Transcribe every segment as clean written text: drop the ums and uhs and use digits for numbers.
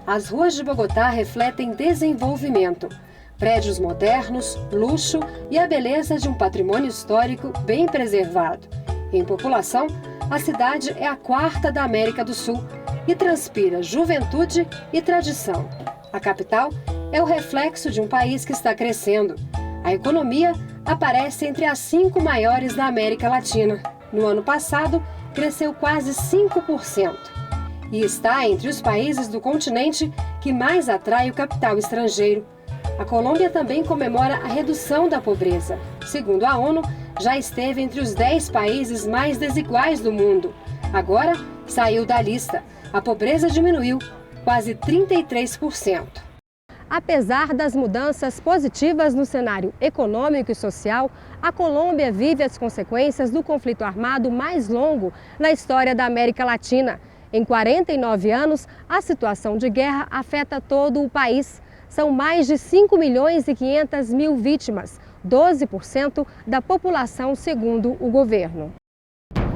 As ruas de Bogotá refletem desenvolvimento. Prédios modernos, luxo e a beleza de um patrimônio histórico bem preservado. Em população, a cidade é a quarta da América do Sul e transpira juventude e tradição. A capital é o reflexo de um país que está crescendo. A economia aparece entre as 5 maiores da América Latina. No ano passado, cresceu quase 5%. E está entre os países do continente que mais atrai o capital estrangeiro. A Colômbia também comemora a redução da pobreza. Segundo a ONU, já esteve entre os 10 países mais desiguais do mundo. Agora, saiu da lista. A pobreza diminuiu, quase 33%. Apesar das mudanças positivas no cenário econômico e social, a Colômbia vive as consequências do conflito armado mais longo na história da América Latina. Em 49 anos, a situação de guerra afeta todo o país. São mais de 5 milhões e 500 mil vítimas, 12% da população, segundo o governo.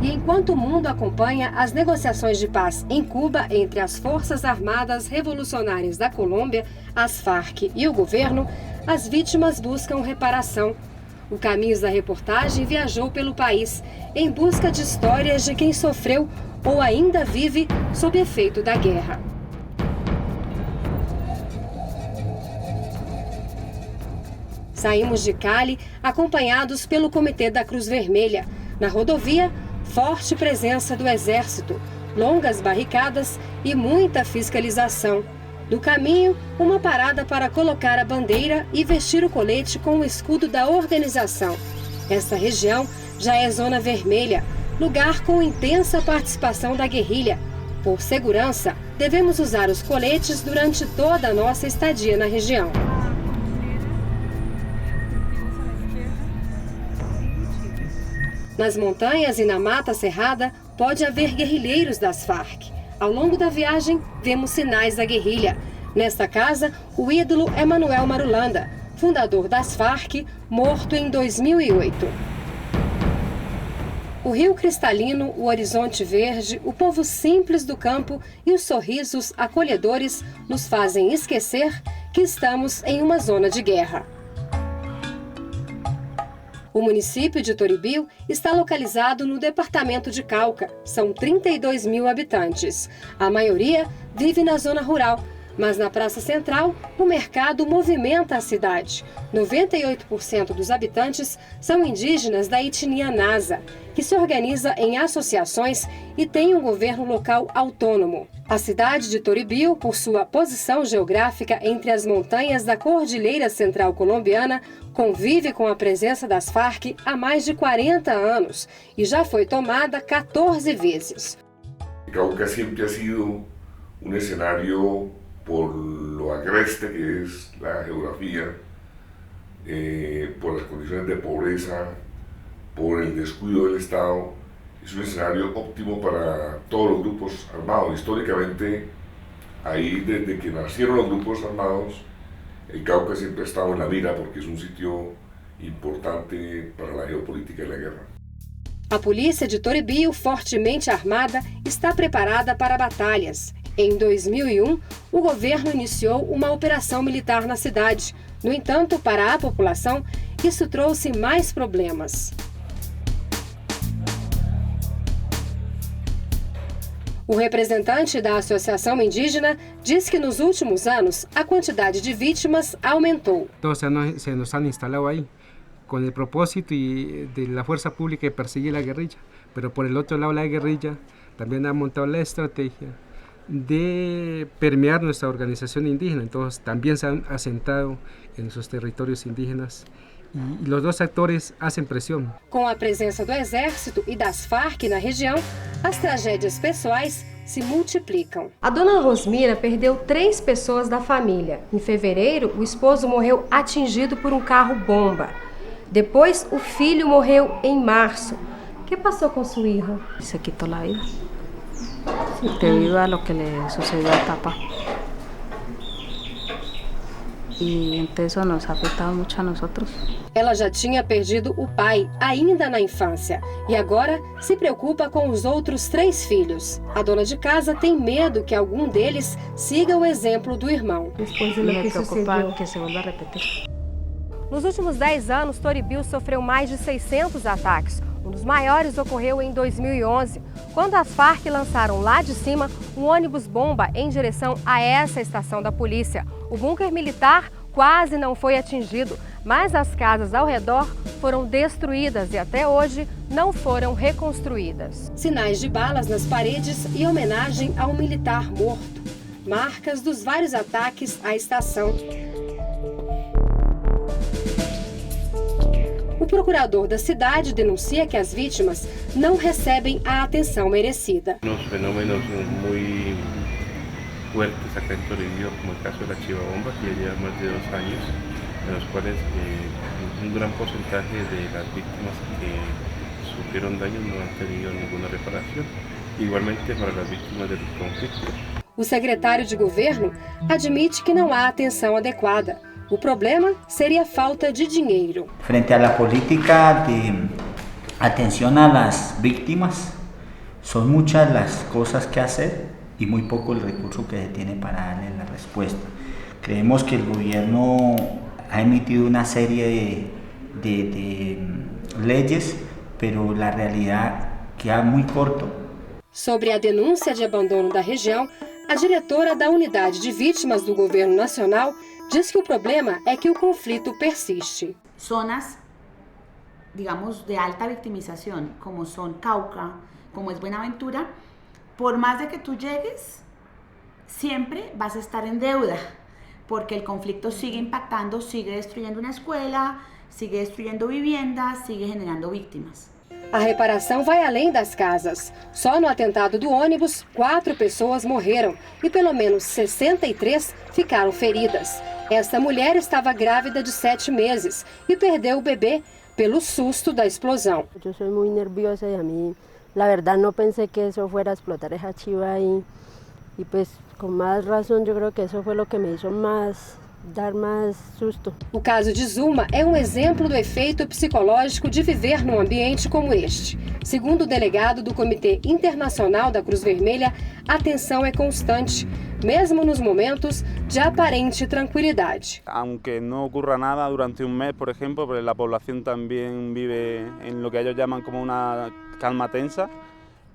E enquanto o mundo acompanha as negociações de paz em Cuba entre as Forças Armadas Revolucionárias da Colômbia, as Farc e o governo, as vítimas buscam reparação. O Caminhos da Reportagem viajou pelo país em busca de histórias de quem sofreu ou ainda vive sob efeito da guerra. Saímos de Cali acompanhados pelo Comitê da Cruz Vermelha. Na rodovia, forte presença do Exército, longas barricadas e muita fiscalização. No caminho, uma parada para colocar a bandeira e vestir o colete com o escudo da organização. Esta região já é zona vermelha, lugar com intensa participação da guerrilha. Por segurança, devemos usar os coletes durante toda a nossa estadia na região. Nas montanhas e na mata cerrada, pode haver guerrilheiros das Farc. Ao longo da viagem, vemos sinais da guerrilha. Nesta casa, o ídolo é Manuel Marulanda, fundador das Farc, morto em 2008. O rio cristalino, o horizonte verde, o povo simples do campo e os sorrisos acolhedores nos fazem esquecer que estamos em uma zona de guerra. O município de Toribio está localizado no departamento de Cauca. São 32 mil habitantes. A maioria vive na zona rural, mas na Praça Central, o mercado movimenta a cidade. 98% dos habitantes são indígenas da etnia Nasa, que se organiza em associações e tem um governo local autônomo. A cidade de Toribio, por sua posição geográfica entre as montanhas da Cordilheira Central Colombiana, convive com a presença das Farc há mais de 40 anos e já foi tomada 14 vezes. Cauca sempre ha sido um escenario por lo agreste que es la geografía, por las condiciones de pobreza, por el descuido del Estado. Es un escenario óptimo para todos los grupos armados. Históricamente, ahí desde que nacieron los grupos armados, el Cauca siempre ha estado en la mira porque es un sitio importante para la geopolítica y la guerra. A polícia de Toribio, fortemente armada, está preparada para batalhas. Em 2001, o governo iniciou uma operação militar na cidade. No entanto, para a população, isso trouxe mais problemas. O representante da Associação Indígena diz que nos últimos anos a quantidade de vítimas aumentou. Todos se nos han instalado ahí con el propósito de la fuerza pública de perseguir la guerrilla, pero por el otro lado la guerrilla también ha montado la estrategia de permear nuestra organización indígena, entonces también se han asentado en esos territorios indígenas e os dois atores hacen pressão. Com a presença do Exército e das Farc na região, as tragédias pessoais se multiplicam. A dona Rosmira perdeu 3 pessoas da família. Em fevereiro, o esposo morreu atingido por um carro-bomba. Depois, o filho morreu em março. O que passou com sua hija? Se quitou a vida. Debido a lo que le sucedió al papá. y entonces eso nos ha afectado mucho a nosotros. Ela já tinha perdido o pai ainda na infância e agora se preocupa com os outros 3 filhos. A dona de casa tem medo que algum deles siga o exemplo do irmão. Me preocupa que se vuelva a repetir. Nos últimos 10 anos, Toribio sofreu mais de 600 ataques. Um dos maiores ocorreu em 2011, quando as Farc lançaram lá de cima um ônibus-bomba em direção a essa estação da polícia. O bunker militar quase não foi atingido, mas as casas ao redor foram destruídas e até hoje não foram reconstruídas. Sinais de balas nas paredes e homenagem ao militar morto. Marcas dos vários ataques à estação. O procurador da cidade denuncia que as vítimas não recebem a atenção merecida. Unos fenómenos muy fuertes acá en Toribio, como el caso de la Chiva Bomba, que ya lleva más de 2 años, en los cuales un gran porcentaje de las víctimas que sufrieron daños no han tenido ninguna reparación. Igualmente para las víctimas del conflicto. O secretário de governo admite que não há atenção adequada. O problema seria a falta de dinheiro. Frente a la política de atención a las víctimas, son muchas las cosas que hacer y muy poco el recurso que se tiene para darle la respuesta. Creemos que el gobierno ha emitido una serie de leyes, pero la realidad queda muy corto. Sobre a denúncia de abandono da região, a diretora da Unidade de Vítimas do Governo Nacional diz que o problema é que o conflito persiste. Zonas, digamos, de alta victimización, como son Cauca, como es Buenaventura, por más de que tú llegues, siempre vas a estar en deuda, porque el conflicto sigue impactando, sigue destruyendo una escuela, sigue destruyendo viviendas, sigue generando víctimas. A reparação vai além das casas. Só no atentado do ônibus, 4 pessoas morreram e pelo menos 63 ficaram feridas. Esta mulher estava grávida de 7 meses e perdeu o bebê pelo susto da explosão. Eu sou muito nerviosa e a mim, la verdad, não pensei que isso fuera a explotar essa chiva aí. E pues, com mais razão, eu creo que isso foi o que me hizo dar mais susto. O caso de Zuma é um exemplo do efeito psicológico de viver num ambiente como este. Segundo o delegado do Comitê Internacional da Cruz Vermelha, a tensão é constante, mesmo nos momentos de aparente tranquilidade. Aunque no ocurra nada durante un mes, por ejemplo, pero la población también vive en lo que ellos llaman como una calma tensa,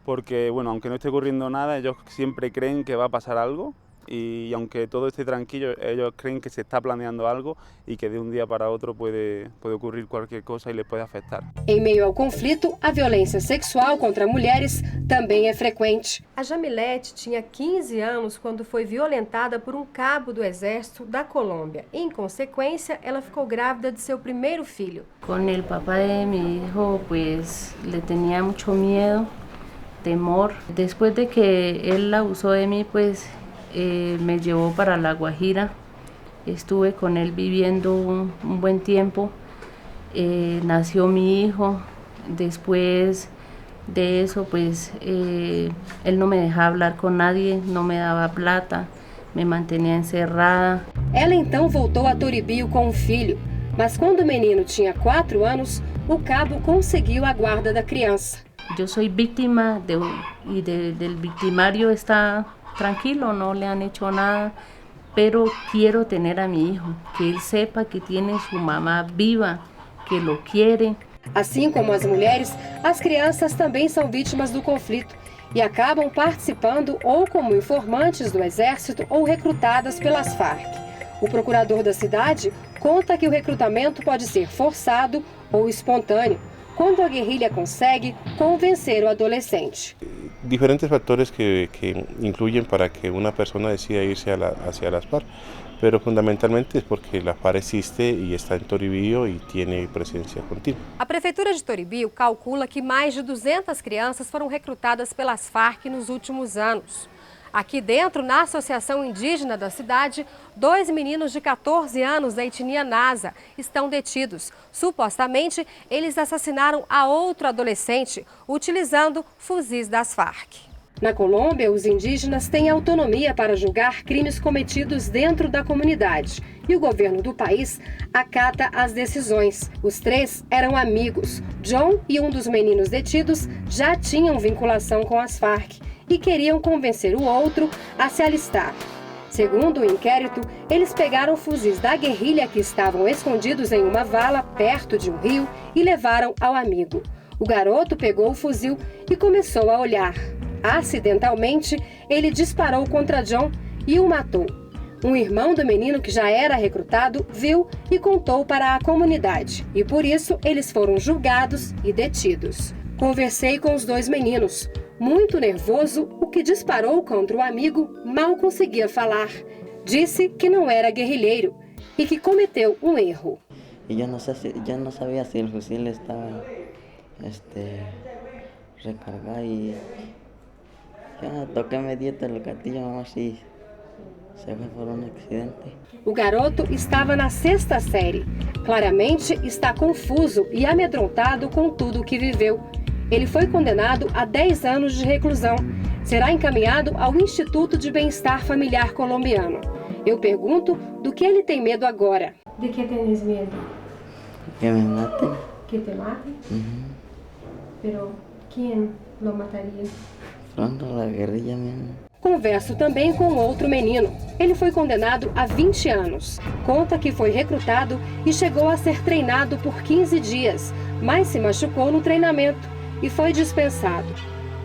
porque bueno, aunque no esté ocurriendo nada, ellos siempre creen que va a pasar algo. Y aunque todo esté tranquilo, ellos creen que se está planeando algo y que de un día para otro puede ocurrir cualquier cosa y les puede afectar. Em meio ao conflito, a violência sexual contra mulheres também é frequente. A Jamilete tinha 15 anos quando foi violentada por um cabo do exército da Colômbia. Em consequência, ela ficou grávida de seu primeiro filho. Con el papá de mi hijo, pues le tenía mucho miedo, temor. Después de que él abusó de mí, pues me llevó para La Guajira, estuve con él viviendo un buen tiempo, nació mi hijo, después de eso pues él no me dejaba hablar con nadie, no me daba plata, me mantenía encerrada. Ela então voltou a Toribio com um filho, mas quando o menino tinha 4 anos, o cabo conseguiu a guarda da criança. Yo soy víctima del victimario está tranquilo, no le han hecho nada, pero quiero tener a mi hijo, que él sepa que tiene su mamá viva, que lo quiere. Assim como as mulheres, as crianças também são vítimas do conflito e acabam participando ou como informantes do exército ou recrutadas pelas Farc. O procurador da cidade conta que o recrutamento pode ser forçado ou espontâneo, quando a guerrilha consegue convencer o adolescente. Diferentes factores que influyen para que una persona decida irse hacia las FARC, pero fundamentalmente es porque la FARC existe y está en Toribio y tiene presencia continua. A Prefeitura de Toribio calcula que mais de 200 crianças foram recrutadas pelas Farc nos últimos anos. Aqui dentro, na Associação Indígena da cidade, 2 meninos de 14 anos da etnia Nasa estão detidos. Supostamente, eles assassinaram a outro adolescente utilizando fuzis das Farc. Na Colômbia, os indígenas têm autonomia para julgar crimes cometidos dentro da comunidade e o governo do país acata as decisões. Os três eram amigos. John e um dos meninos detidos já tinham vinculação com as Farc e queriam convencer o outro a se alistar. Segundo o inquérito, eles pegaram fuzis da guerrilha que estavam escondidos em uma vala perto de um rio e levaram ao amigo. O garoto pegou o fuzil e começou a olhar. Acidentalmente, ele disparou contra John e o matou. Um irmão do menino que já era recrutado viu e contou para a comunidade. E por isso eles foram julgados e detidos. Conversei com os dois meninos. Muito nervoso, o que disparou contra o amigo mal conseguia falar. Disse que não era guerrilheiro e que cometeu um erro. E eu não sabia se o fuzil estava recargado e eu toquei medito no gatilho, mas se foi por um acidente. O garoto estava na 6ª série. Claramente está confuso e amedrontado com tudo o que viveu. Ele foi condenado a 10 anos de reclusão. Será encaminhado ao Instituto de Bem-Estar Familiar colombiano. Eu pergunto do que ele tem medo agora. De que tens medo? Que me matem. Que te matem? Pero quem lo mataria? Pronto, a guerrilha mesmo. Converso também com outro menino. Ele foi condenado a 20 anos. Conta que foi recrutado e chegou a ser treinado por 15 dias, mas se machucou no treinamento e foi dispensado.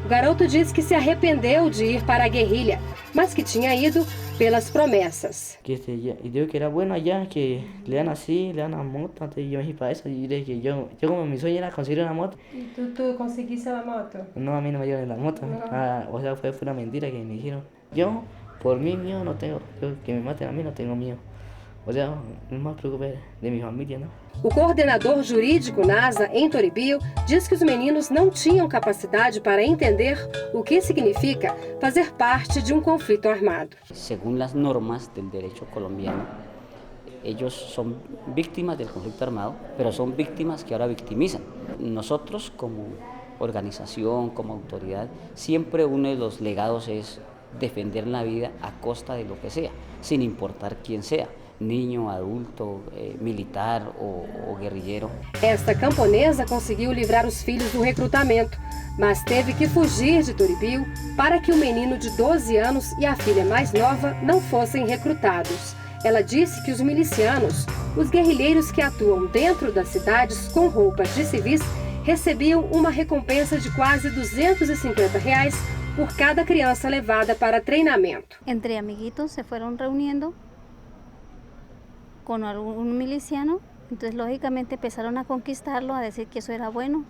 O garoto diz que se arrependeu de ir para a guerrilha, mas que tinha ido pelas promessas. Y digo que era bueno allá, que le dan así, le dan una moto, entonces yo me fui para eso y dije que yo como mi sueño era conseguir una moto. ¿Y tú conseguiste la moto? No, a mí no me dieron la moto, o sea, fue una mentira que me dijeron. Yo, por mí mío no tengo, que me maten a mí no tengo mío. O sea, no me preocupe de mi familia, ¿no? O coordenador jurídico NASA em Toribio diz que os meninos não tinham capacidade para entender o que significa fazer parte de um conflito armado. Según las normas del derecho colombiano, ellos son víctimas del conflicto armado, pero son víctimas que ahora victimizan. Nosotros como organización, como autoridad, siempre uno de los legados es defender la vida a costa de lo que sea, sin importar quién sea. Niño, adulto, militar ou guerrilheiro. Esta camponesa conseguiu livrar os filhos do recrutamento, mas teve que fugir de Toribio para que o menino de 12 anos e a filha mais nova não fossem recrutados. Ela disse que os milicianos, os guerrilheiros que atuam dentro das cidades com roupas de civis, recebiam uma recompensa de quase R$250 por cada criança levada para treinamento. Entre amiguitos se fueron reuniendo con algún miliciano, entonces lógicamente empezaron a conquistarlo, a decir que eso era bueno.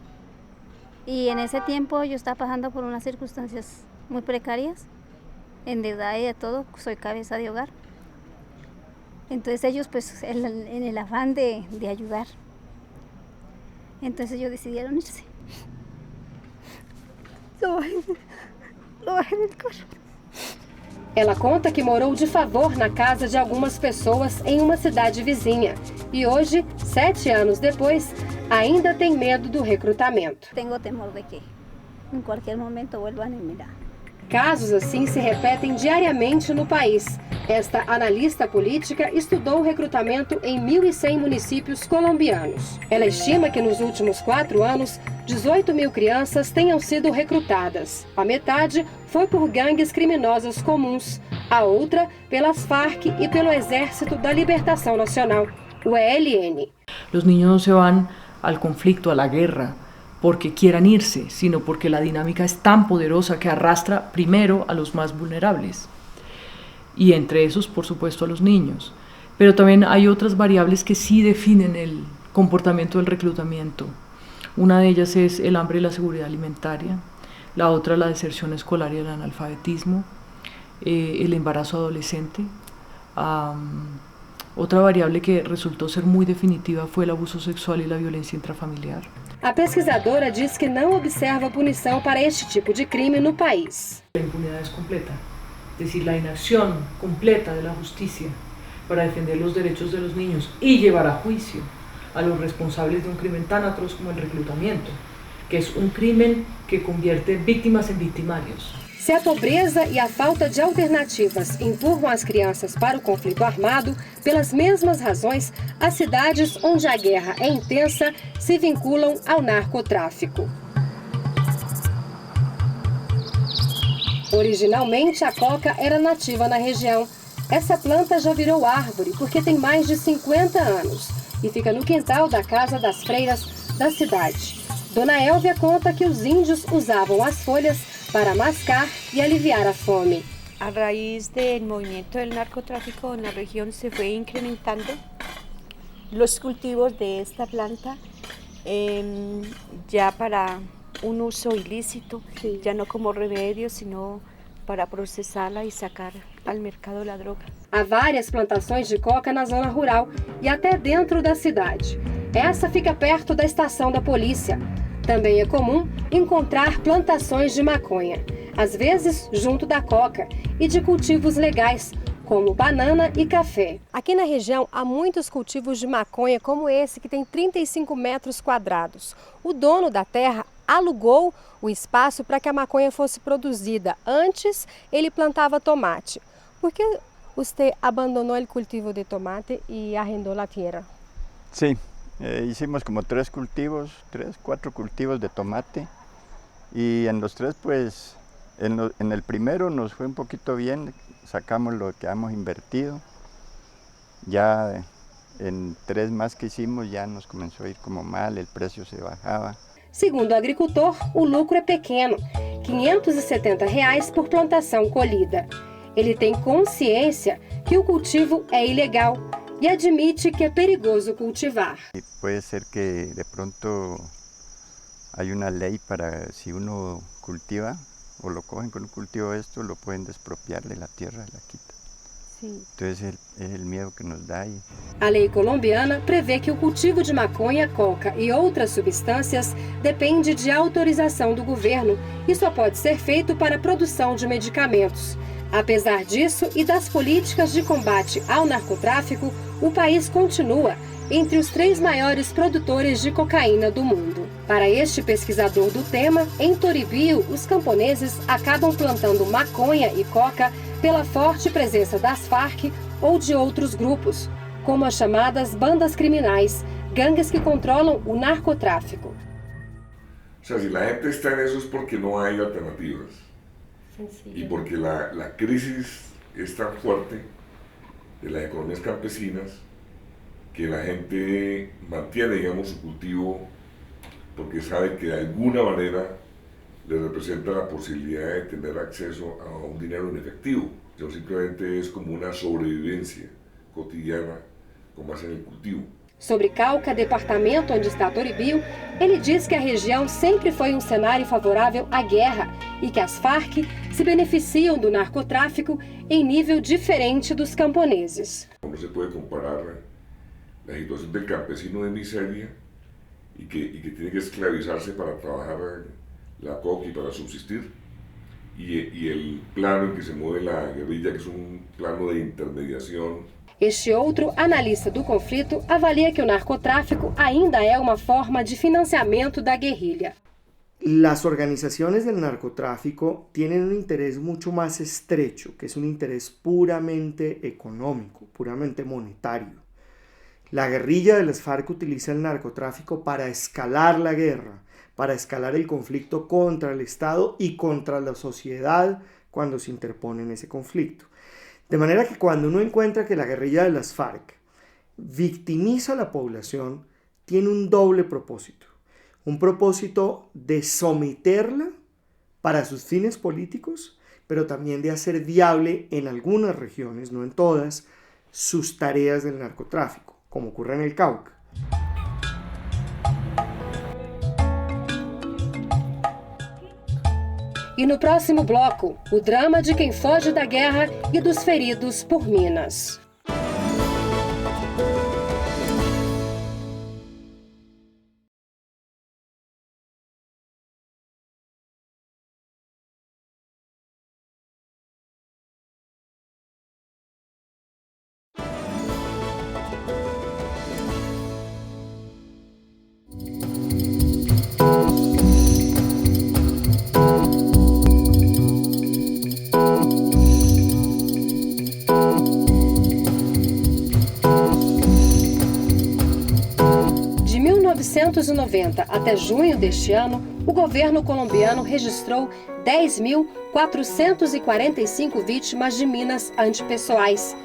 Y en ese tiempo yo estaba pasando por unas circunstancias muy precarias, endeudada y de todo, soy cabeza de hogar. Entonces ellos pues en el afán de ayudar, entonces ellos decidieron irse. Lo bajé del carro. Ela conta que morou de favor na casa de algumas pessoas em uma cidade vizinha e hoje, 7 anos depois, ainda tem medo do recrutamento. Tenho temor de que em qualquer momento vuelvan a mirar. Casos assim se repetem diariamente no país. Esta analista política estudou o recrutamento em 1.100 municípios colombianos. Ela estima que nos últimos 4 anos, 18 mil crianças tenham sido recrutadas. A metade foi por gangues criminosas comuns, a outra pelas Farc e pelo Exército da Libertação Nacional, o ELN. Los niños no se van al conflicto, a la guerra, porque quieran irse, sino porque la dinámica es tan poderosa que arrastra primero a los más vulnerables. Y entre esos, por supuesto, a los niños. Pero también hay otras variables que sí definen el comportamiento del reclutamiento. Una de ellas es el hambre y la seguridad alimentaria, la otra la deserción escolar y el analfabetismo, el embarazo adolescente. Otra variable que resultó ser muy definitiva fue el abuso sexual y la violencia intrafamiliar. A pesquisadora diz que não observa punição para este tipo de crime no país. La impunidad es completa, es decir, la inacción completa de la justicia para defender los derechos de los niños y llevar a juicio a los responsables de un crimen tan atroz como el reclutamiento, que es un crimen que convierte víctimas en victimarios. Se a pobreza e a falta de alternativas empurram as crianças para o conflito armado, pelas mesmas razões, as cidades onde a guerra é intensa se vinculam ao narcotráfico. Originalmente, a coca era nativa na região. Essa planta já virou árvore porque tem mais de 50 anos e fica no quintal da Casa das Freiras da cidade. Dona Elvia conta que os índios usavam as folhas para mascar y aliviar la fome. A raíz del movimiento del narcotráfico en la región se fue incrementando los cultivos de esta planta ya para un uso ilícito, ya no como remedio, sino para processá-la e sacar ao mercado da droga. Há várias plantações de coca na zona rural e até dentro da cidade. Essa fica perto da estação da polícia. Também é comum encontrar plantações de maconha, às vezes junto da coca, e de cultivos legais, como banana e café. Aqui na região há muitos cultivos de maconha como esse, que tem 35 metros quadrados. O dono da terra alugou o espaço para que a maconha fosse produzida. Antes, ele plantava tomate. Por que você abandonou o cultivo de tomate e arrendou a terra? Sim. Hicimos como 4 cultivos de tomate y en los 3 pues en el primero nos fue un poquito bien, sacamos lo que hemos invertido, ya en 3 más que hicimos ya nos comenzó a ir como mal, el precio se bajaba. Segundo o agricultor, o lucro é pequeno, R$ 570 por plantação colhida. Ele tem consciência que o cultivo é ilegal e admite que é perigoso cultivar. Puede ser que de pronto hay una ley para si uno cultiva o lo cogen con un cultivo esto, lo pueden despropiar de la tierra, la quitan. Sim. Entonces es el miedo que nos da. A lei colombiana prevê que o cultivo de maconha, coca e outras substâncias depende de autorização do governo e só pode ser feito para a produção de medicamentos. Apesar disso e das políticas de combate ao narcotráfico, o país continua entre os 3 maiores produtores de cocaína do mundo. Para este pesquisador do tema, em Toribio, os camponeses acabam plantando maconha e coca pela forte presença das Farc ou de outros grupos, como as chamadas bandas criminais, gangues que controlam o narcotráfico. O sea, si la gente está en eso es porque no hay alternativas. Y porque la crisis es tan fuerte de las economías campesinas que la gente mantiene, digamos, su cultivo porque sabe que de alguna manera le representa la posibilidad de tener acceso a un dinero en efectivo. Yo simplemente es como una sobrevivencia cotidiana, como hacen el cultivo. Sobre Cauca, departamento onde está Toribio, ele diz que a região sempre foi um cenário favorável à guerra e que as Farc se beneficiam do narcotráfico em nível diferente dos camponeses. No se puede comparar la situación del campesino de miseria y que tiene que esclavizarse para trabajar la coca y para subsistir, y el plano en que se mueve la guerrilla, que es un plano de intermediación. Este outro analista do conflito avalia que o narcotráfico ainda é uma forma de financiamento da guerrilha. Las organizaciones del narcotráfico tienen un interés mucho más estrecho, que es un interés puramente económico, puramente monetario. La guerrilla de las FARC utiliza el narcotráfico para escalar la guerra, para escalar el conflicto contra el Estado y contra la sociedad cuando se interpone en ese conflicto. De manera que cuando uno encuentra que la guerrilla de las FARC victimiza a la población, tiene un doble propósito. Un propósito de someterla para sus fines políticos, pero también de hacer viable en algunas regiones, no en todas, sus tareas del narcotráfico, como ocurre en el Cauca. E no próximo bloco, o drama de quem foge da guerra e dos feridos por minas. 1990 até junho deste ano, o governo colombiano registrou 10.445 vítimas de minas antipessoais.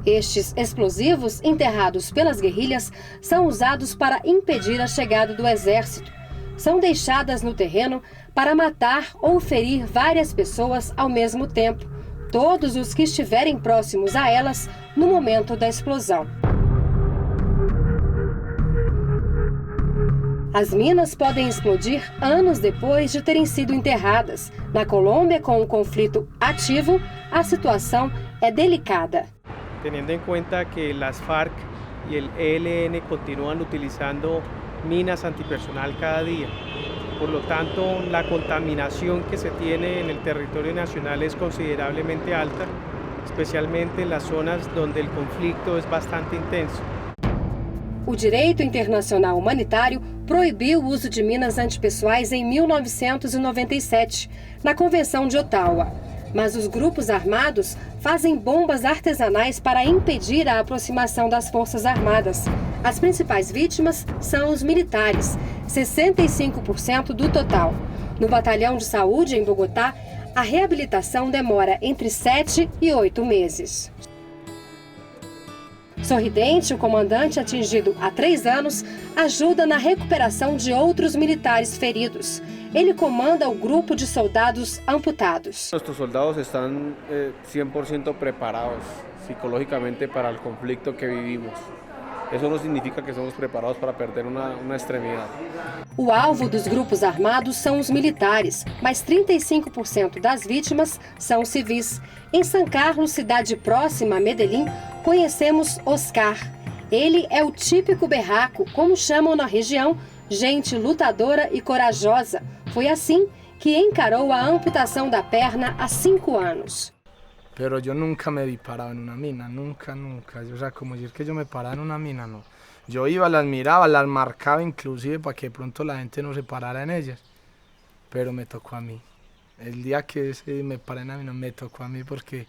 Estes explosivos, enterrados pelas guerrilhas, são usados para impedir a chegada do exército. São deixadas no terreno para matar ou ferir várias pessoas ao mesmo tempo, todos os que estiverem próximos a elas no momento da explosão. As minas podem explodir anos depois de terem sido enterradas. Na Colômbia, com o conflito ativo, a situação é delicada. Teniendo en cuenta que las FARC y el ELN continúan utilizando minas antipersonal cada día. Por lo tanto, la contaminación que se tiene en el territorio nacional es considerablemente alta, especialmente en las zonas donde el conflicto es bastante intenso. O direito internacional humanitário proibiu o uso de minas antipessoais em 1997, na Convenção de Ottawa. Mas os grupos armados fazem bombas artesanais para impedir a aproximação das forças armadas. As principais vítimas são os militares, 65% do total. No batalhão de saúde em Bogotá, a reabilitação demora entre 7 e 8 meses. Sorridente, o comandante, atingido há 3 anos, ajuda na recuperação de outros militares feridos. Ele comanda o grupo de soldados amputados. Nuestros soldados están 100% preparados psicológicamente para el conflicto que vivimos. Eso no significa que somos preparados para perder uma extremidade. O alvo dos grupos armados são os militares, mas 35% das vítimas são civis. Em San Carlos, cidade próxima a Medellín, conhecemos Oscar. Ele é o típico berraco, como chamam na região, gente lutadora e corajosa. Foi assim que encarou a amputação da perna há 5 anos. Pero yo nunca me vi parado en una mina, nunca. O sea, como decir que yo me paraba en una mina, no. Yo iba, las miraba, las marcaba inclusive para que de pronto la gente no se parara en ellas. Pero me tocó a mí. El día que me paré en la mina, me tocó a mí porque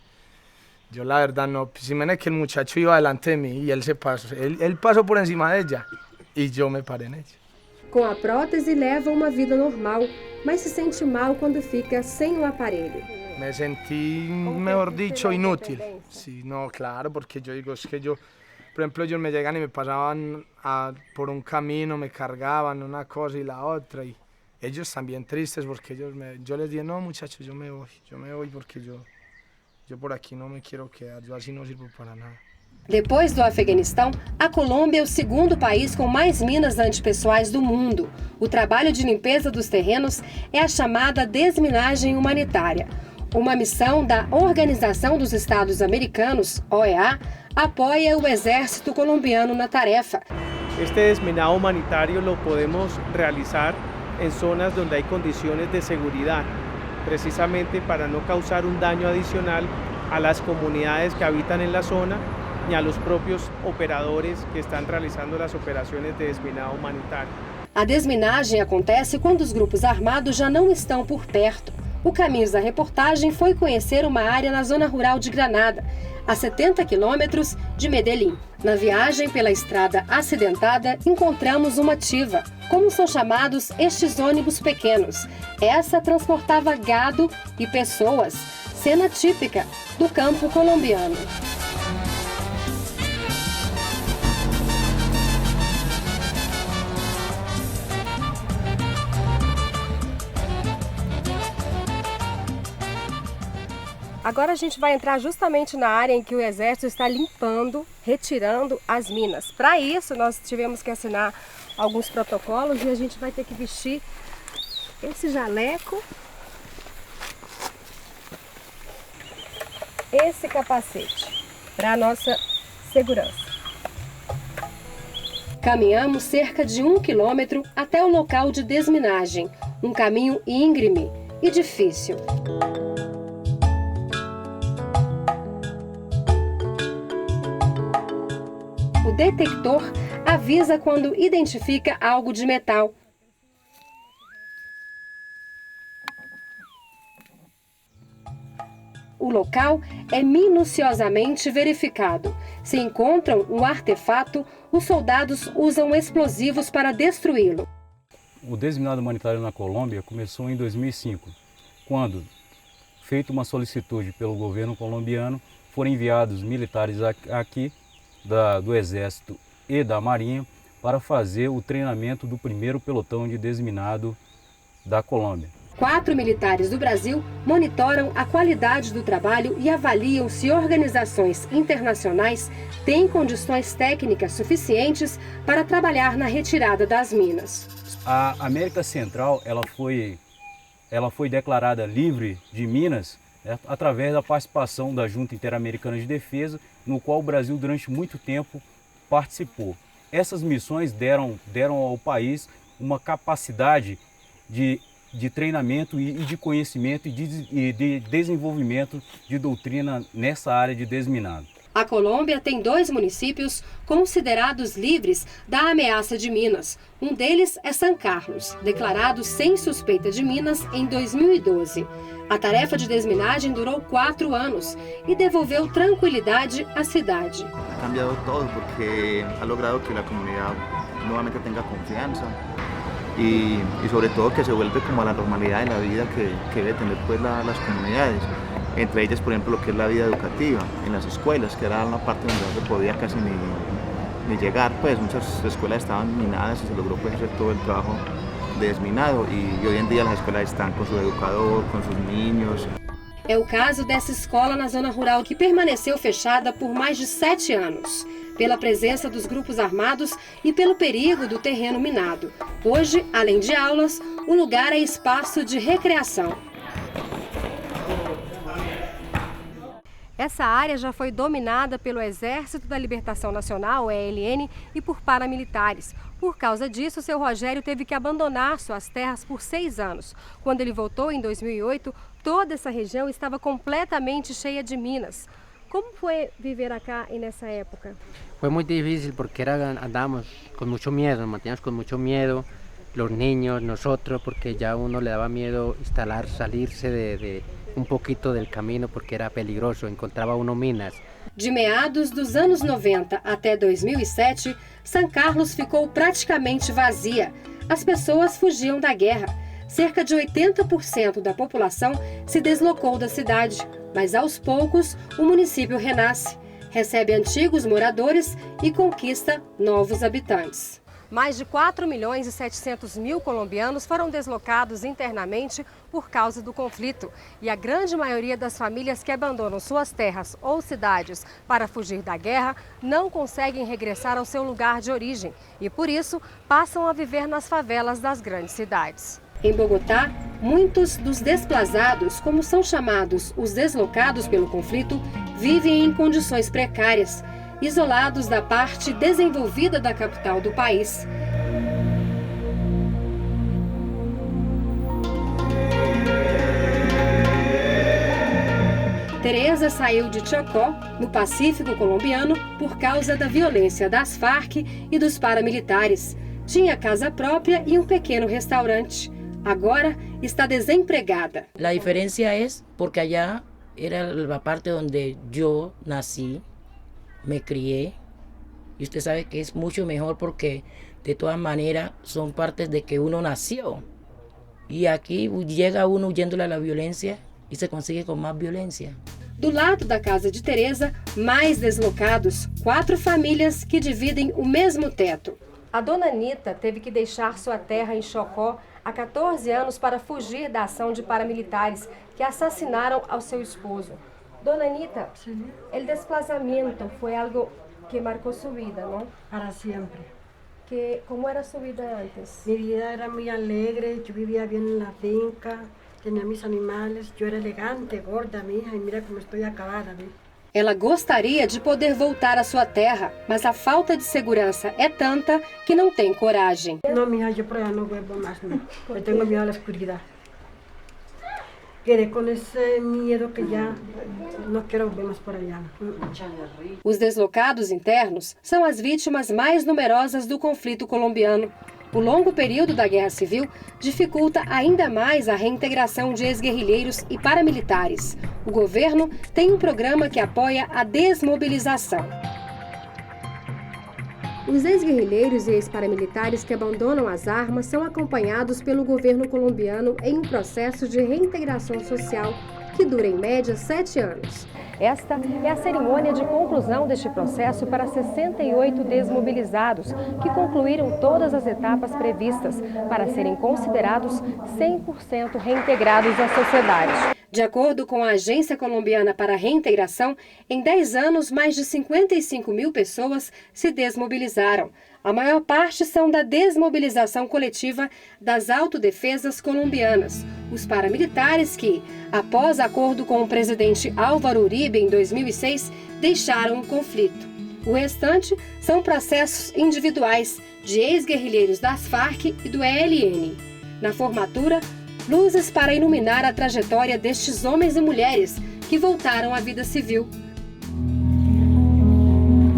yo la verdad no. Si me que el muchacho iba delante de mí y él pasó por encima de ella y yo me paré en ella. Com a prótese, leva uma vida normal, mas se sente mal quando fica sem o aparelho. Me sentí, mejor dicho, inútil. Sí, no, claro, porque yo digo, es que yo, por ejemplo, ellos me llegan y me pasaban por un camino, me cargaban una cosa y la otra, y ellos también tristes porque yo les dije, no muchachos, yo me voy porque yo por aquí no me quiero quedar, yo así no sirvo para nada. Depois do Afeganistão, a Colômbia é o segundo país com mais minas antipessoais do mundo. O trabalho de limpeza dos terrenos é a chamada desminagem humanitária. Uma missão da Organização dos Estados Americanos, OEA, apoia o exército colombiano na tarefa. Este desminado humanitario lo podemos realizar en zonas donde hay condiciones de seguridad, precisamente para no causar un daño adicional a las comunidades que habitan en la zona ni a los propios operadores que están realizando las operaciones de desminado humanitário. A desminagem acontece quando os grupos armados já não estão por perto. O Caminhos da Reportagem foi conhecer uma área na zona rural de Granada, a 70 quilômetros de Medellín. Na viagem pela estrada acidentada, encontramos uma tiva, como são chamados estes ônibus pequenos. Essa transportava gado e pessoas, cena típica do campo colombiano. Agora a gente vai entrar justamente na área em que o exército está limpando, retirando as minas. Para isso, nós tivemos que assinar alguns protocolos e a gente vai ter que vestir esse jaleco, esse capacete, para a nossa segurança. Caminhamos cerca de 1 quilômetro até o local de desminagem, um caminho íngreme e difícil. O detector avisa quando identifica algo de metal. o local é minuciosamente verificado. Se encontram um artefato, os soldados usam explosivos para destruí-lo. O desminado humanitário na Colômbia começou em 2005, quando, feita uma solicitude pelo governo colombiano, foram enviados militares aqui do Exército e da Marinha para fazer o treinamento do primeiro pelotão de desminado da Colômbia. 4 militares do Brasil monitoram a qualidade do trabalho e avaliam se organizações internacionais têm condições técnicas suficientes para trabalhar na retirada das minas. A América Central ela foi declarada livre de minas através da participação da Junta Interamericana de Defesa, no qual o Brasil durante muito tempo participou. Essas missões deram ao país uma capacidade de treinamento e de conhecimento e de desenvolvimento de doutrina nessa área de desminado. A Colômbia tem 2 municípios considerados livres da ameaça de minas. Um deles é San Carlos, declarado sem suspeita de minas em 2012. A tarefa de desminagem durou 4 anos e devolveu tranquilidade à cidade. Ha cambiado todo porque ha logrado que la comunidad nuevamente tenga confianza y sobre todo que se vuelve como a la normalidad de la vida que debe tener pues las comunidades. Entre ellas, por ejemplo, lo que es la vida educativa en las escuelas, que era una parte donde no se podía casi ni llegar, pues muchas escuelas estaban minadas y se logró pues hacer todo el trabajo de desminado y hoy en día las escuelas están con su educador, con sus niños. É o caso dessa escola na zona rural que permaneceu fechada por mais de 7 anos, pela presença dos grupos armados e pelo perigo do terreno minado. Hoje, além de aulas, o lugar é espaço de recreação. Essa área já foi dominada pelo Exército da Libertação Nacional, o ELN, e por paramilitares. Por causa disso, seu Rogério teve que abandonar suas terras por 6 anos. Quando ele voltou em 2008, toda essa região estava completamente cheia de minas. Como foi viver acá nessa época? Foi muito difícil porque andábamos com muito medo, nos mantíamos com muito medo, os niños, nosotros, porque já uno le dava medo salirse de um pouquinho do caminho porque era peligroso, encontrava uno minas. De meados dos anos 90 até 2007, San Carlos ficou praticamente vazia. As pessoas fugiam da guerra. Cerca de 80% da população se deslocou da cidade, mas aos poucos o município renasce, recebe antigos moradores e conquista novos habitantes. Mais de 4.700.000 colombianos foram deslocados internamente por causa do conflito. E a grande maioria das famílias que abandonam suas terras ou cidades para fugir da guerra não conseguem regressar ao seu lugar de origem e, por isso, passam a viver nas favelas das grandes cidades. Em Bogotá, muitos dos desplazados, como são chamados os deslocados pelo conflito, vivem em condições precárias, isolados da parte desenvolvida da capital do país. Teresa saiu de Chocó, no Pacífico colombiano, por causa da violência das Farc e dos paramilitares. Tinha casa própria e um pequeno restaurante. Agora está desempregada. A diferença é porque allá era a parte onde eu nasci. Me crié y usted sabe que es mucho mejor porque de todas maneras son partes de que uno nació y aquí llega uno huyéndole a la violencia y se consigue con más violencia. Do lado da casa de Teresa, mais deslocados, 4 famílias que dividem o mesmo teto. A dona Anita teve que deixar sua terra em Chocó há 14 anos para fugir da ação de paramilitares que assassinaram ao seu esposo. Dona Anita, o desplazamento foi algo que marcou sua vida, não? Para sempre. ¿Cómo era su vida antes? Mi vida era muy alegre, yo vivía bien en la finca, tenía mis animales, yo era elegante, gorda, mi hija, y mira como estoy acabada, ¿ves? Ela gostaria de poder voltar à sua terra, mas a falta de segurança é tanta que não tem coragem. No, mija, yo por allá no vuelvo más, no. Yo tengo miedo a la oscuridad. Quedé con ese miedo que ya não quero ver mais por allá. Os deslocados internos são as vítimas mais numerosas do conflito colombiano. O longo período da Guerra Civil dificulta ainda mais a reintegração de ex-guerrilheiros e paramilitares. O governo tem um programa que apoia a desmobilização. Os ex-guerrilheiros e ex-paramilitares que abandonam as armas são acompanhados pelo governo colombiano em um processo de reintegração social que dura em média 7 anos. Esta é a cerimônia de conclusão deste processo para 68 desmobilizados, que concluíram todas as etapas previstas para serem considerados 100% reintegrados à sociedade. De acordo com a Agência Colombiana para a Reintegração, em 10 anos, mais de 55 mil pessoas se desmobilizaram. A maior parte são da desmobilização coletiva das autodefesas colombianas, os paramilitares que, após acordo com o presidente Álvaro Uribe em 2006, deixaram o conflito. O restante são processos individuais de ex-guerrilheiros das Farc e do ELN. Na formatura, luzes para iluminar a trajetória destes homens e mulheres que voltaram à vida civil.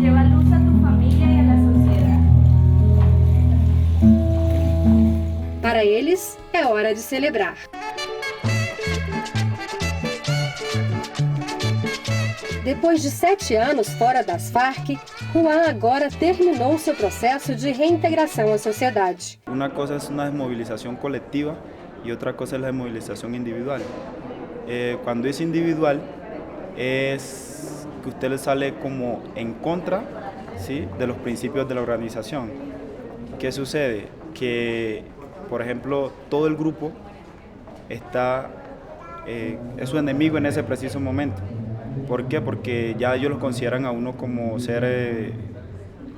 Lleva luz a tu família e a la sociedade. Para eles, é hora de celebrar. Depois de 7 anos fora das Farc, Juan agora terminou seu processo de reintegração à sociedade. Uma coisa é uma desmovilização coletiva y otra cosa es la movilización individual. Cuando es individual es que usted sale como en contra, ¿sí?, de los principios de la organización. ¿Qué sucede? Que, por ejemplo, todo el grupo es su enemigo en ese preciso momento. ¿Por qué? Porque ya ellos lo consideran a uno como ser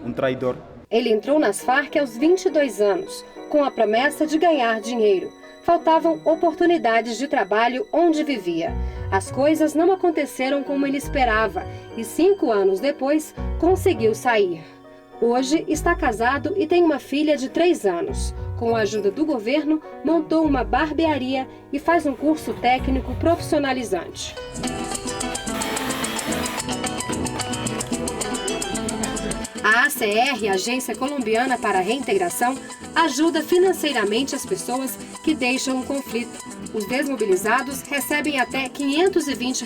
un traidor. Ele entrou nas Farc aos 22 anos, com a promessa de ganhar dinheiro. Faltavam oportunidades de trabalho onde vivia. As coisas não aconteceram como ele esperava e 5 anos depois conseguiu sair. Hoje está casado e tem uma filha de 3 anos. Com a ajuda do governo, montou uma barbearia e faz um curso técnico profissionalizante. A ACR, Agência Colombiana para a Reintegração, ajuda financeiramente as pessoas que deixam o conflito. Os desmobilizados recebem até R$ 520.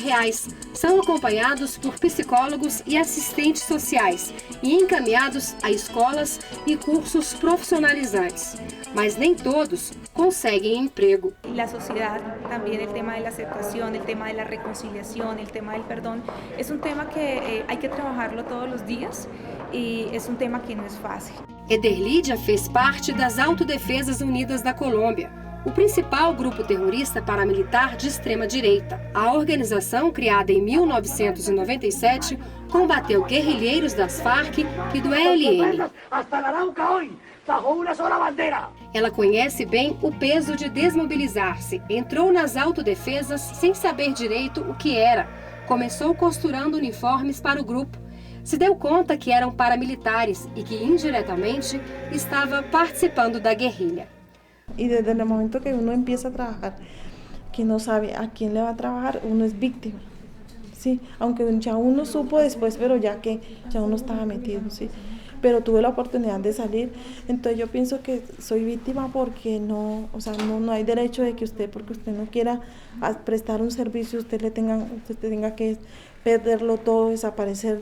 São acompanhados por psicólogos e assistentes sociais e encaminhados a escolas e cursos profissionalizantes. Mas nem todos conseguem emprego. La sociedad, también el tema de la aceptación, el tema de la reconciliación, el tema del perdón, es un tema que hay que trabajarlo todos los días y es un tema que no es fácil. Ederlídia fez parte das Autodefesas Unidas da Colômbia, o principal grupo terrorista paramilitar de extrema-direita. A organização, criada em 1997, combateu guerrilheiros das Farc e do ELN. Ela conhece bem o peso de desmobilizar-se. Entrou nas autodefesas sem saber direito o que era. Começou costurando uniformes para o grupo. Se deu conta que eram paramilitares e que, indiretamente, estava participando da guerrilha. Y desde el momento que uno empieza a trabajar, que no sabe a quién le va a trabajar, uno es víctima, ¿sí? Aunque ya uno supo después, pero ya que ya uno estaba metido, ¿sí? Pero tuve la oportunidad de salir, entonces yo pienso que soy víctima porque no, o sea, no hay derecho de que usted, porque usted no quiera prestar un servicio, usted tenga que perderlo todo, desaparecer,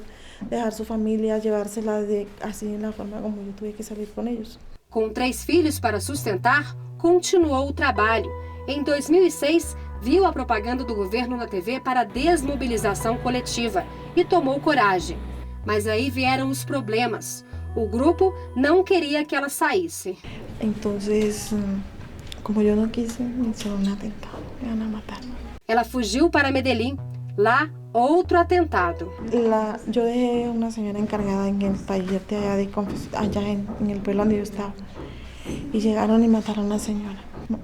dejar su familia, llevársela así en la forma como yo tuve que salir con ellos. Com 3 filhos para sustentar, continuou o trabalho. Em 2006, viu a propaganda do governo na TV para a desmobilização coletiva e tomou coragem. Mas aí vieram os problemas. O grupo não queria que ela saísse. Então, como eu não quis, me hicieron um atentado, me iban a matar. Ela fugiu para Medellín. Lá, outro atentado. Yo dejé una señora encargada en el taller de allá en el pueblo donde yo estaba. Y llegaron y mataron a la señora.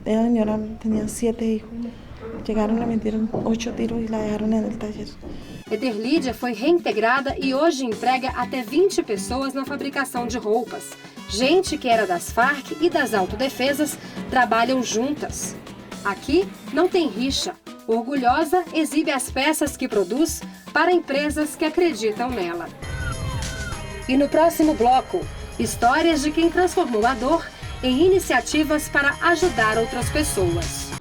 La señora tenía 7 hijos. Llegaron, le metieron 8 tiros y la dejaron en el taller. Ederlídia foi reintegrada e hoje emprega até 20 pessoas na fabricação de roupas. Gente que era das Farc e das autodefesas trabalham juntas. Aqui não tem rixa. Orgulhosa, exibe as peças que produz para empresas que acreditam nela. E no próximo bloco, histórias de quem transformou a dor em iniciativas para ajudar outras pessoas.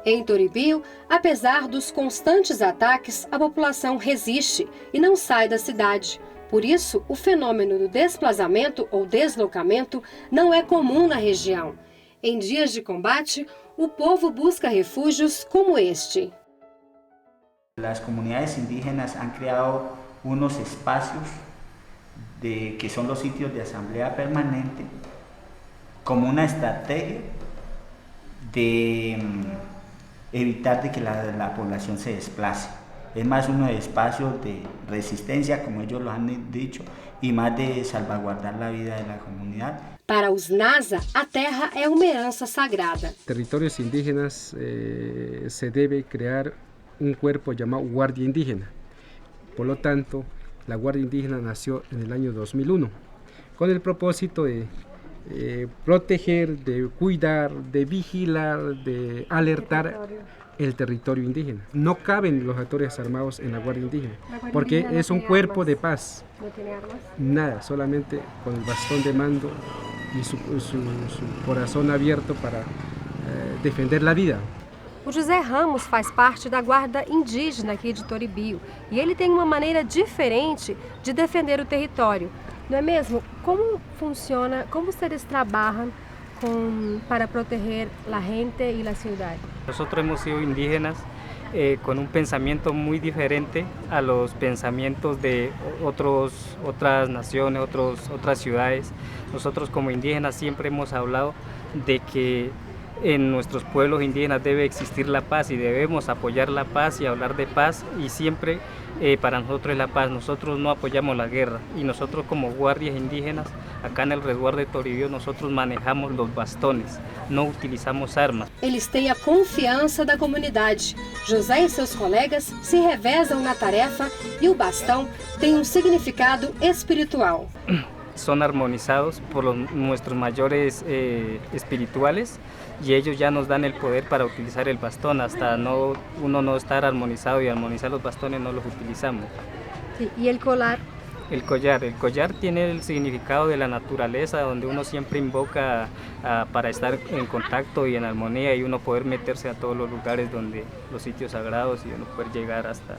Em Toribio, apesar dos constantes ataques, a população resiste e não sai da cidade. Por isso, o fenômeno do desplazamento ou deslocamento não é comum na região. Em dias de combate, o povo busca refúgios como este. Las comunidades indígenas han creado unos espacios que son los sitios de asamblea permanente como una estrategia de evitar de que la población se desplace. Es más unos espacios de resistencia, como ellos lo han dicho, y más de salvaguardar la vida de la comunidad. Para os Nasa, a terra é uma herança sagrada. Territorios indígenas se debe crear un cuerpo llamado Guardia Indígena. Por lo tanto, la Guardia Indígena nació en el año 2001 con el propósito de proteger, de cuidar, de vigilar, de alertar el territorio indígena. No caben los actores armados en la Guardia Indígena, porque es un cuerpo de paz. ¿No tiene armas? Nada, solamente con el bastón de mando y su corazón abierto para defender la vida. O José Ramos faz parte da guarda indígena aqui de Toribio e ele tem uma maneira diferente de defender o território. Não é mesmo? Como funciona, como ustedes trabajan para proteger la gente y la ciudad? Nosotros hemos sido indígenas con un pensamiento muy diferente a los pensamientos de otras naciones, otras ciudades. Nosotros como indígenas siempre hemos hablado de que en nuestros pueblos indígenas debe existir la paz y debemos apoyar la paz y hablar de paz y siempre para nosotros es la paz. Nosotros no apoyamos la guerra y nosotros como guardias indígenas acá en el resguardo de Toribio nosotros manejamos los bastones, no utilizamos armas. Eles têm a confiança da comunidade. José e seus colegas se revezam na tarefa e o bastão tem um significado espiritual. Son armonizados por nuestros mayores espirituales y ellos ya nos dan el poder para utilizar el bastón. Hasta uno no estar armonizado y armonizar los bastones no los utilizamos. Sí, ¿y el collar? El collar tiene el significado de la naturaleza, donde uno siempre invoca para estar en contacto y en armonía y uno poder meterse a todos los lugares donde los sitios sagrados y uno poder llegar hasta...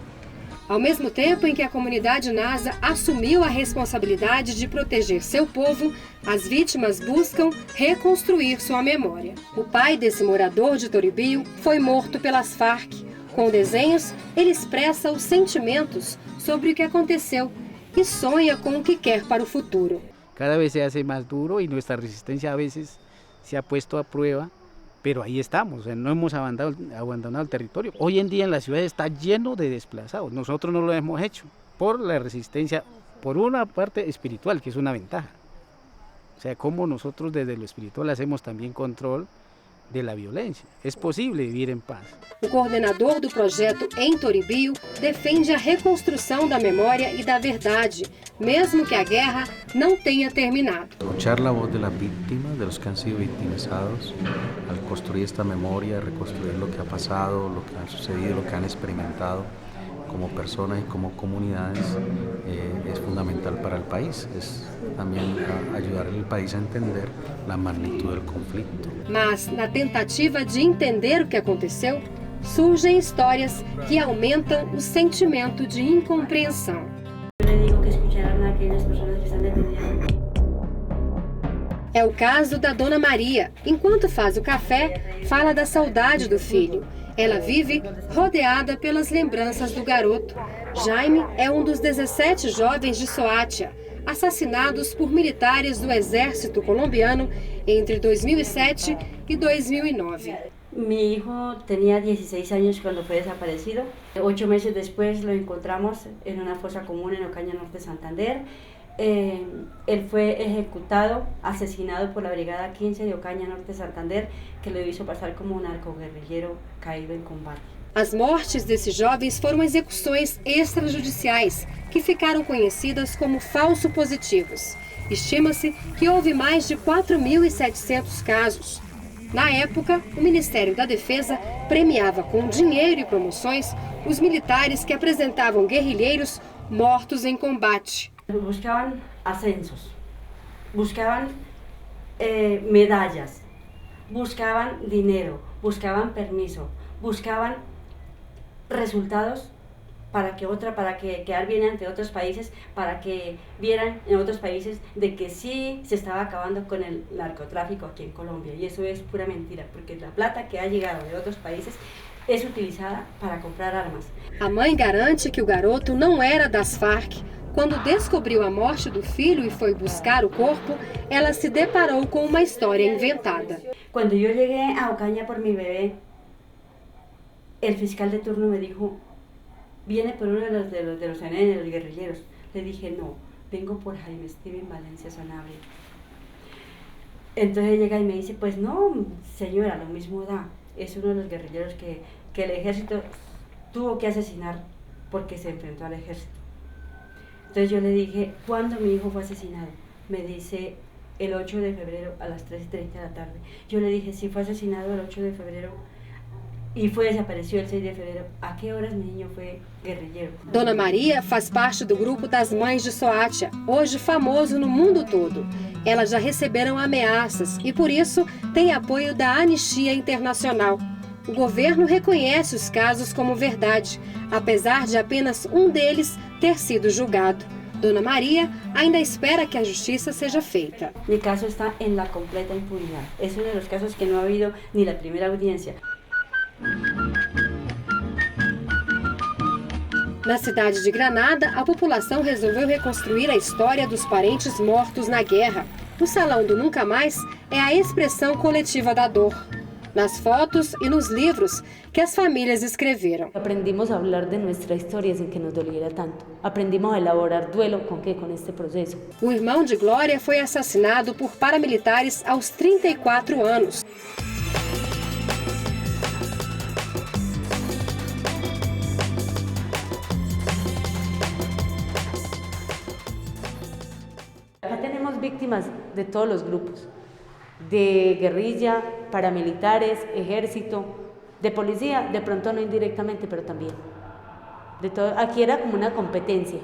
Ao mesmo tempo em que a comunidade Nasa assumiu a responsabilidade de proteger seu povo, as vítimas buscam reconstruir sua memória. O pai desse morador de Toribio foi morto pelas Farc. Com desenhos, ele expressa os sentimentos sobre o que aconteceu e sonha com o que quer para o futuro. Cada vez se hace más duro y nuestra resistencia a veces se ha puesto a prueba. Pero ahí estamos, no hemos abandonado el territorio. Hoy en día en la ciudad está lleno de desplazados. Nosotros no lo hemos hecho por la resistencia, por una parte espiritual, que es una ventaja. O sea, como nosotros desde lo espiritual hacemos también control de la violência. É possível viver em paz. O coordenador do projeto em Toribio defende a reconstrução da memória e da verdade, mesmo que a guerra não tenha terminado. Escuchar la voz de las víctimas, de los que han sido victimizados, al construir esta memoria, reconstruir lo que ha pasado, lo que ha sucedido, lo que han experimentado como personas y como comunidades, es fundamental para el país. Es también ayudar al país a entender la magnitud del conflicto. Mas, na tentativa de entender o que aconteceu, surgem histórias que aumentam o sentimento de incompreensão. É o caso da Dona Maria. Enquanto faz o café, fala da saudade do filho. Ela vive rodeada pelas lembranças do garoto. Jaime é um dos 17 jovens de Soacha, assassinados por militares do exército colombiano entre 2007 y 2009. Mi hijo tenía 16 años cuando fue desaparecido. 8 meses después lo encontramos en una fosa común en Ocaña Norte, Santander. él fue ejecutado, asesinado por la Brigada 15 de Ocaña Norte Santander, que lo hizo pasar como um narcoguerrilheiro caído em combate. As mortes desses jovens foram execuções extrajudiciais, que ficaram conhecidas como falso positivos. Estima-se que houve mais de 4.700 casos. Na época, o Ministério da Defesa premiava com dinheiro e promoções os militares que apresentavam guerrilheiros mortos em combate. Buscaban ascensos, buscaban medallas, buscaban dinero, buscaban permiso, buscaban resultados para quedar bien ante otros países, para que vieran en otros países de que sí se estaba acabando con el narcotráfico aquí en Colombia. Y eso es pura mentira, porque la plata que ha llegado de otros países é utilizada para comprar armas. A mãe garante que o garoto não era das Farc. Quando descobriu a morte do filho e foi buscar o corpo, ela se deparou com uma história inventada. Quando eu cheguei a Ocaña por mi bebé, el fiscal de turno me dijo, viene por uno de los NN, de los guerrilleros. Le dije, no, vengo por Jaime Steven Valencia Sanabria. Entonces llega y me dice, pues no, señora, lo mismo da. Es uno de los guerrilleros que el ejército tuvo que asesinar porque se enfrentó al ejército. Entonces yo le dije, ¿cuándo mi hijo fue asesinado? Me dice, el 8 de febrero a las 3:30 de la tarde. Yo le dije, sí, fue asesinado el 8 de febrero e desapareceu el 6 de fevereiro. A que horas meu menino foi guerrilheiro? Dona Maria faz parte do grupo das Mães de Soacha, hoje famoso no mundo todo. Elas já receberam ameaças e, por isso, tem apoio da Anistia Internacional. O governo reconhece os casos como verdade, apesar de apenas um deles ter sido julgado. Dona Maria ainda espera que a justiça seja feita. Mi caso está en la completa impunidad. Es uno de los casos que no ha habido ni la primera audiencia. Na cidade de Granada, a população resolveu reconstruir a história dos parentes mortos na guerra. O Salão do Nunca Mais é a expressão coletiva da dor. Nas fotos e nos livros que as famílias escreveram. Aprendimos a falar de nossa história sem que nos doliera tanto. Aprendimos a elaborar duelo com este processo. O irmão de Glória foi assassinado por paramilitares aos 34 anos. Acá tenemos víctimas de todos los grupos, de guerrilla, paramilitares, ejército, de policía, de pronto no indirectamente, pero también. De todo, aquí era como una competencia,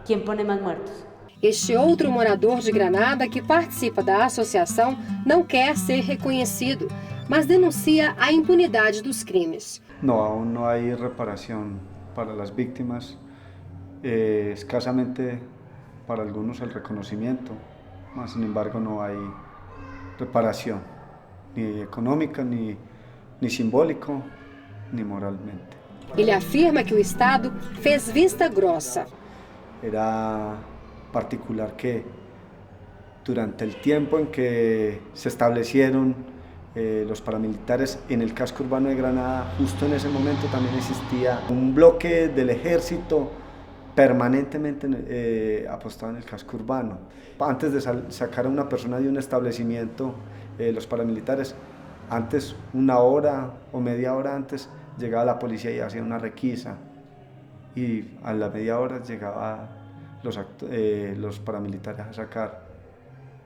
¿quién pone más muertos? Este outro morador de Granada que participa da associação não quer ser reconhecido, mas denuncia a impunidade dos crimes. No, aún no hay reparación para las víctimas, escasamente para algunos el reconocimiento, mas sin embargo no hay reparación, ni econômica, ni simbólico, ni moralmente. Ele afirma que o Estado fez vista grossa. Era particular que durante el tiempo en que se establecieron los paramilitares en el casco urbano de Granada, justo en ese momento también existía un bloque del ejército permanentemente apostado en el casco urbano. Antes de sacar a una persona de un establecimiento, los paramilitares, antes, una hora o media hora antes, llegaba la policía y hacía una requisa, y a la media hora llegaba los paramilitares a sacar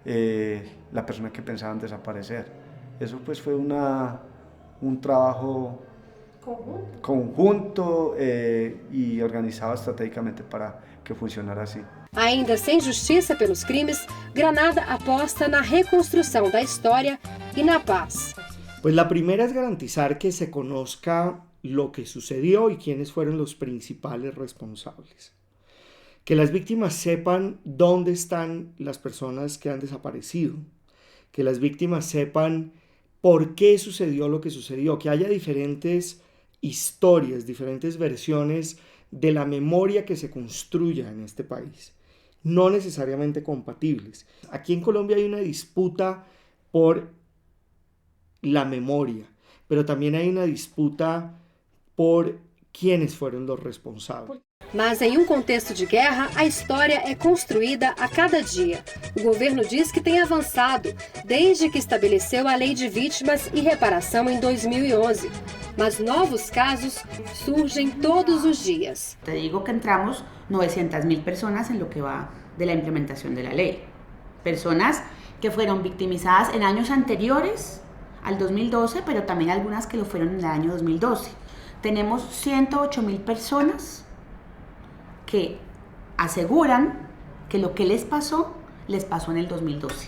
la persona que pensaban desaparecer. Eso pues fue un trabajo conjunto e organizado estratégicamente para que funcionara assim. Ainda sem justiça pelos crimes, Granada aposta na reconstrução da história e na paz. Pues la primera es garantizar que se conozca lo que sucedió y quiénes fueron los principales responsables. Que las víctimas sepan dónde están las personas que han desaparecido. Que las víctimas sepan por qué sucedió lo que sucedió. Que haya diferentes historias, diferentes versiones de la memoria que se construya en este país. No necesariamente compatibles. Aquí en Colombia hay una disputa por la memoria, pero también hay una disputa por quiénes fueron los responsables. Mas em um contexto de guerra, a história é construída a cada dia. O governo diz que tem avançado desde que estabeleceu a Lei de Vítimas e Reparação em 2011. Mas novos casos surgem todos os dias. Te digo que entramos 900.000 personas en lo que va de la implementación de la ley. Personas que fueron victimizadas en años anteriores al 2012, pero también algunas que lo fueron en el año 2012. Tenemos 108.000 personas que aseguran que lo que les pasó en el 2012.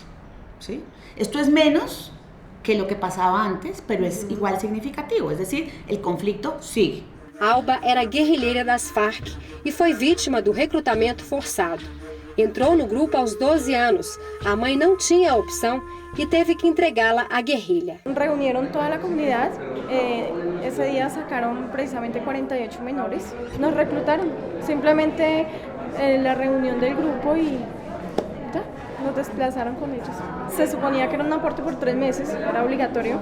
¿Sí? Esto es menos que lo que pasaba antes, pero es igual significativo, es decir, el conflicto sigue. Alba era guerrilheira das Farc e foi vítima do recrutamento forçado. Entrou no grupo aos 12 anos. A mãe não tinha opção y teve que entregá-la à guerrilla. Reunieron toda la comunidad, ese día sacaron precisamente 48 menores, nos reclutaron, simplemente la reunión del grupo y ya, nos desplazaron con ellos. Se suponía que era un aporte por 3 meses, era obligatorio,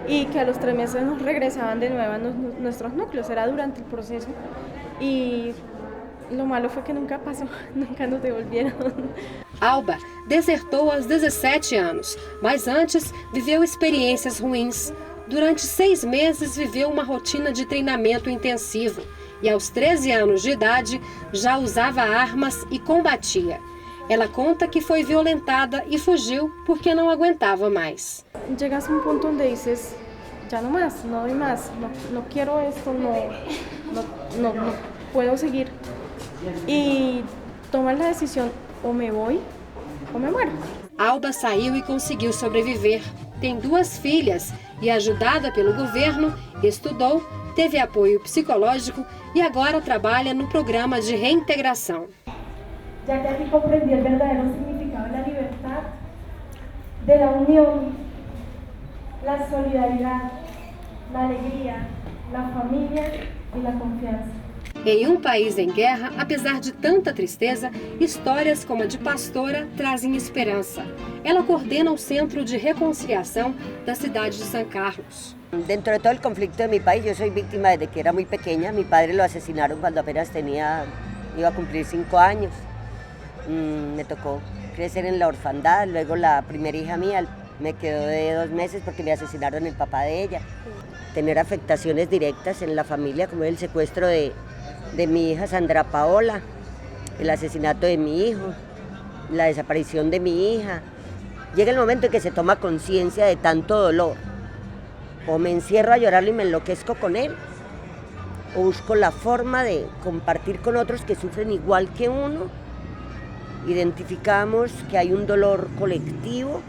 y que a los 3 meses nos regresaban de nuevo a nuestros núcleos, era durante el proceso, y lo malo fue que nunca pasó, nunca nos devolvieron. Alba desertou aos 17 anos, mas antes viveu experiências ruins. Durante 6 meses viveu uma rotina de treinamento intensivo e aos 13 anos de idade já usava armas e combatia. Ela conta que foi violentada e fugiu porque não aguentava mais. Llegas a un punto donde dices, ya no más, no doy más, no quiero esto, no puedo seguir. E tomas a decisão, ou me vou ou me muero. Alba saiu e conseguiu sobreviver. Tem 2 filhas e, ajudada pelo governo, estudou, teve apoio psicológico e agora trabalha no programa de reintegração. Já que aqui compreendi o verdadeiro significado da liberdade, da união, da solidariedade, da alegria, da família e da confiança. Em um país em guerra, apesar de tanta tristeza, histórias como a de Pastora trazem esperança. Ela coordena o Centro de Reconciliação da cidade de San Carlos. Dentro de todo el conflicto de mi país, yo soy víctima desde que era muy pequeña. Mi padre lo asesinaron cuando apenas iba a cumplir 5 años. Me tocó crecer en la orfandad. Luego la primera hija mía me quedó de 2 meses porque me asesinaron el papá de ella. Tener afectaciones directas en la familia, como el secuestro de mi hija Sandra Paola, el asesinato de mi hijo, la desaparición de mi hija. Llega el momento en que se toma conciencia de tanto dolor. O me encierro a llorarlo y me enloquezco con él, o busco la forma de compartir con otros que sufren igual que uno. Identificamos que hay un dolor colectivo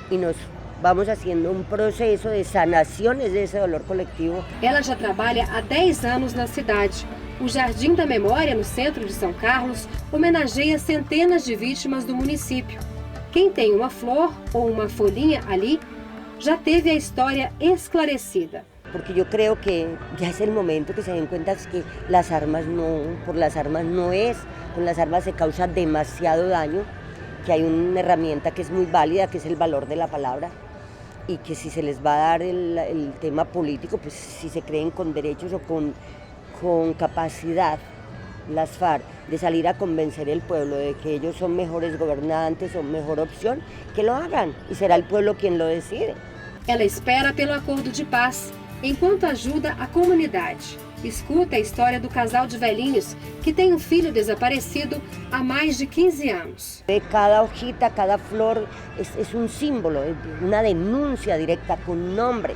y nos vamos haciendo um processo de sanação desse dolor coletivo. Ela já trabalha há 10 anos na cidade. O Jardim da Memória, no centro de São Carlos, homenageia centenas de vítimas do município. Quem tem uma flor ou uma folhinha ali, já teve a história esclarecida. Porque eu creio que já é o momento que se den conta que as armas por las armas não é, com as armas se causa demasiado daño, que hay una herramienta que es muy válida, que es el valor de la palabra, y que si se les va a dar el tema político, pues si se creen con derechos o con capacidad, las FARC, de salir a convencer al pueblo de que ellos son mejores gobernantes, son mejor opción, que lo hagan, y será el pueblo quien lo decide. Ela espera pelo acordo de paz, enquanto ajuda a comunidade. Escuta a história do casal de velhinhos que tem um filho desaparecido há mais de 15 anos. Cada hojita, cada flor es un símbolo, una denuncia directa con nombre.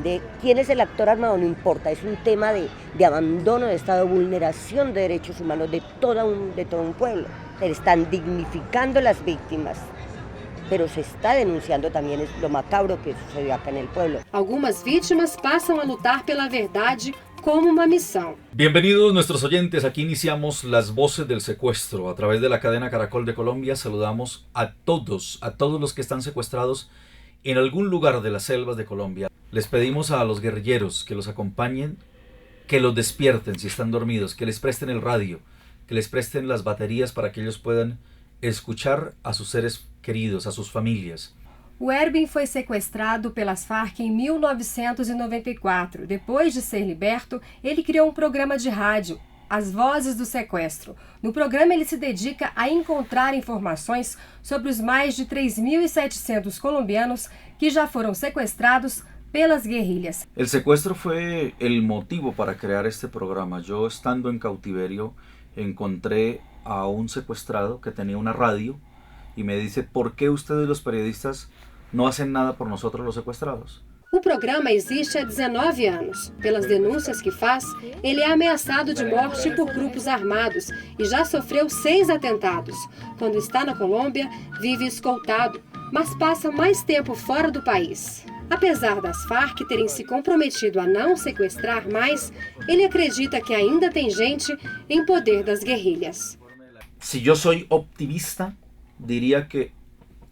De quién es el actor armado no importa, es un tema de abandono de Estado, vulneración de derechos humanos de todo un pueblo. Están dignificando las víctimas, pero se está denunciando también lo macabro que sucedió acá en el pueblo. Algumas vítimas passam a lutar pela verdade como uma missão. Bienvenidos nuestros oyentes, aquí iniciamos Las Voces del Secuestro. A través de la cadena Caracol de Colombia saludamos a todos los que están secuestrados en algún lugar de las selvas de Colombia. Les pedimos a los guerrilleros que los acompañen, que los despierten si están dormidos, que les presten el radio, que les presten las baterías para que ellos puedan escuchar a sus seres queridos, a sus familias. O Erwin foi sequestrado pelas Farc em 1994. Depois de ser liberto, ele criou um programa de rádio, As Vozes do Sequestro. No programa, ele se dedica a encontrar informações sobre os mais de 3.700 colombianos que já foram sequestrados pelas guerrillas. El secuestro fue el motivo para crear este programa. Yo, estando en cautiverio, encontré a un secuestrado que tenía una radio y me dice: ¿por qué ustedes los periodistas no hacen nada por nosotros los secuestrados? O programa existe há 19 anos. Pelas denúncias que faz, ele é ameaçado de morte por grupos armados e já sofreu 6 atentados. Quando está na Colômbia, vive escoltado, mas passa mais tempo fora do país. Apesar das Farc terem se comprometido a não sequestrar mais, ele acredita que ainda tem gente em poder das guerrillas. Si yo soy optimista, diría que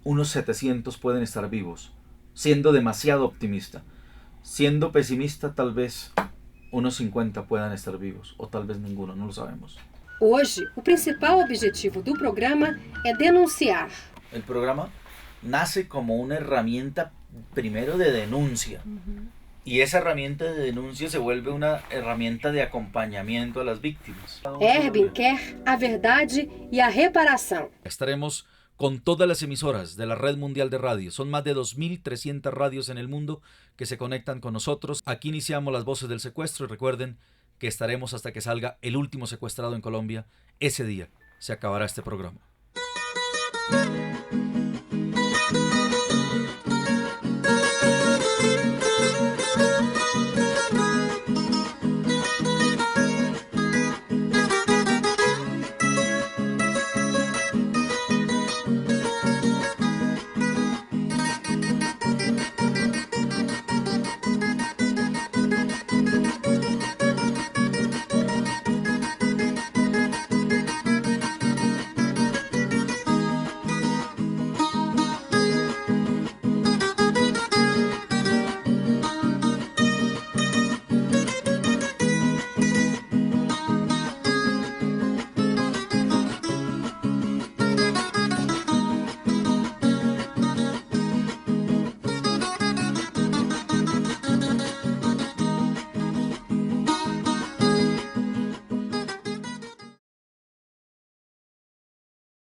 unos 700 pueden estar vivos, siendo demasiado optimista. Siendo pesimista, tal vez unos 50 puedan estar vivos, o tal vez ninguno, no lo sabemos. Hoje, o principal objetivo do programa é denunciar. El programa nace como una herramienta primero de denuncia, y esa herramienta de denuncia se vuelve una herramienta de acompañamiento a las víctimas. Herbin quer a verdade e a reparação. Estaremos con todas las emisoras de la Red Mundial de Radio. Son más de 2.300 radios en el mundo que se conectan con nosotros. Aquí iniciamos las Voces del Secuestro y recuerden que estaremos hasta que salga el último secuestrado en Colombia. Ese día se acabará este programa.